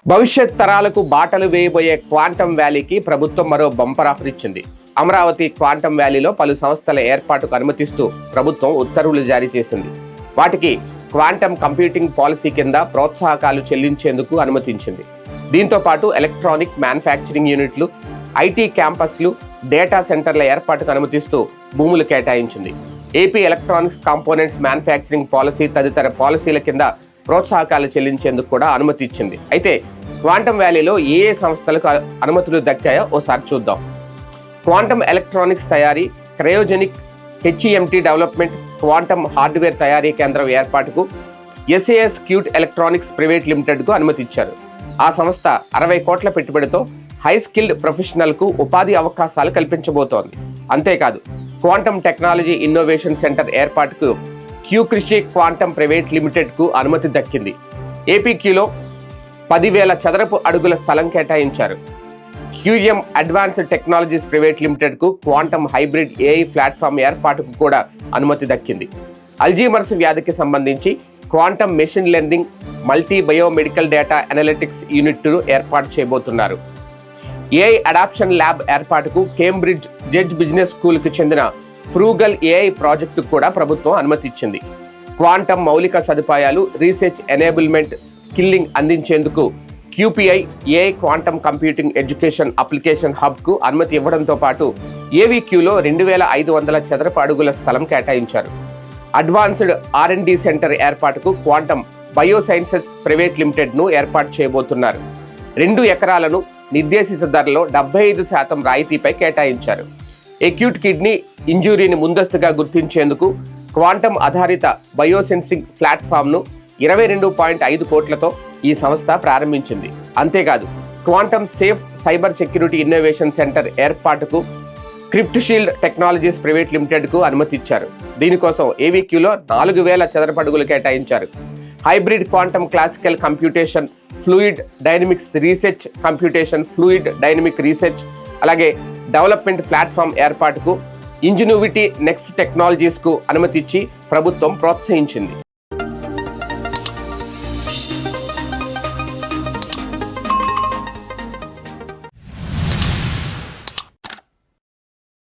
భవిష్యత్ తరాలకు బాటలు వేయబోయే క్వాంటమ్ వ్యాలీకి ప్రభుత్వం మరో బంపర్ ఆఫర్ ఇచ్చింది. అమరావతి క్వాంటమ్ వ్యాలీలో పలు సంస్థల ఏర్పాటుకు అనుమతిస్తూ ప్రభుత్వం ఉత్తర్వులు జారీ చేసింది. వాటికి క్వాంటమ్ కంప్యూటింగ్ పాలసీ కింద ప్రోత్సాహకాలు చెల్లించేందుకు అనుమతించింది. దీంతో పాటు ఎలక్ట్రానిక్ మ్యానుఫ్యాక్చరింగ్ యూనిట్లు, ఐటీ క్యాంపస్లు, డేటా సెంటర్ల ఏర్పాటుకు అనుమతిస్తూ భూములు కేటాయించింది. AP electronics components manufacturing policy తదితర పాలసీల కింద ప్రోత్సాహకాలు చెల్లించేందుకు కూడా అనుమతి ఇచ్చింది. అయితే క్వాంటమ్ వ్యాలీలో ఏ సంస్థలకు అనుమతులు దక్కాయో ఓసారి చూద్దాం. క్వాంటమ్ ఎలక్ట్రానిక్స్ తయారీ, క్రయోజెనిక్ హెచ్ఈఎంటీ డెవలప్మెంట్, క్వాంటమ్ హార్డ్వేర్ తయారీ కేంద్రం ఏర్పాటుకు SAS క్యూట్ ఎలక్ట్రానిక్స్ ప్రైవేట్ లిమిటెడ్కు అనుమతి ఇచ్చారు. ఆ సంస్థ 60 కోట్ల పెట్టుబడితో హై స్కిల్డ్ ప్రొఫెషనల్కు ఉపాధి అవకాశాలు కల్పించబోతోంది. అంతేకాదు క్వాంటమ్ టెక్నాలజీ ఇన్నోవేషన్ సెంటర్ ఏర్పాటుకు క్యూకృషి క్వాంటమ్ ప్రైవేట్ లిమిటెడ్కు అనుమతి దక్కింది. ఏపీక్యూలో 10,000 చదరపు అడుగుల స్థలం కేటాయించారు. క్యూఎం అడ్వాన్స్డ్ టెక్నాలజీస్ ప్రైవేట్ లిమిటెడ్కు క్వాంటమ్ హైబ్రిడ్ AI ప్లాట్ఫామ్ ఏర్పాటుకు కూడా అనుమతి దక్కింది. అల్జీమర్స్ వ్యాధికి సంబంధించి quantum machine learning multi biomedical data analytics యూనిట్ను ఏర్పాటు చేయబోతున్నారు. AI అడాప్షన్ ల్యాబ్ ఏర్పాటుకు కేంబ్రిడ్జ్ జెడ్జ్ బిజినెస్ స్కూల్కి చెందిన ఫ్రూగల్ AI ప్రాజెక్టుకు కూడా ప్రభుత్వం అనుమతి ఇచ్చింది. క్వాంటమ్ మౌలిక సదుపాయాలు, రీసెర్చ్ ఎనేబుల్మెంట్, స్కిల్లింగ్ అందించేందుకు QPI AI quantum computing education application హబ్కు అనుమతి ఇవ్వడంతో పాటు AVQలో 2,500 చదరపు అడుగుల స్థలం కేటాయించారు. అడ్వాన్స్డ్ R&D సెంటర్ ఏర్పాటుకు క్వాంటమ్ బయోసైన్సెస్ ప్రైవేట్ లిమిటెడ్ను ఏర్పాటు చేయబోతున్నారు. 2 ఎకరాలను నిర్దేశిత ధరలో 75% రాయితీపై కేటాయించారు. ఎక్యూట్ కిడ్నీ ఇంజురీని ముందస్తుగా గుర్తించేందుకు క్వాంటమ్ ఆధారిత బయోసెన్సింగ్ ప్లాట్ఫామ్ను 22.5 కోట్లతో ఈ సంస్థ ప్రారంభించింది. అంతేకాదు quantum safe cyber security innovation centre ఏర్పాటుకు క్రిప్ట్షీల్డ్ టెక్నాలజీస్ ప్రైవేట్ లిమిటెడ్కు అనుమతి ఇచ్చారు. దీనికోసం AVQలో 4,000 చదరపు అడుగులు కేటాయించారు. Hybrid quantum classical computation, fluid dynamics research computation, fluid dynamic research, అలాగే డెవలప్మెంట్ ప్లాట్ఫామ్ ఏర్పాటుకు ఇంజనూవిటీ నెక్స్ట్ టెక్నాలజీస్కు అనుమతి ఇచ్చి ప్రభుత్వం ప్రోత్సహించింది.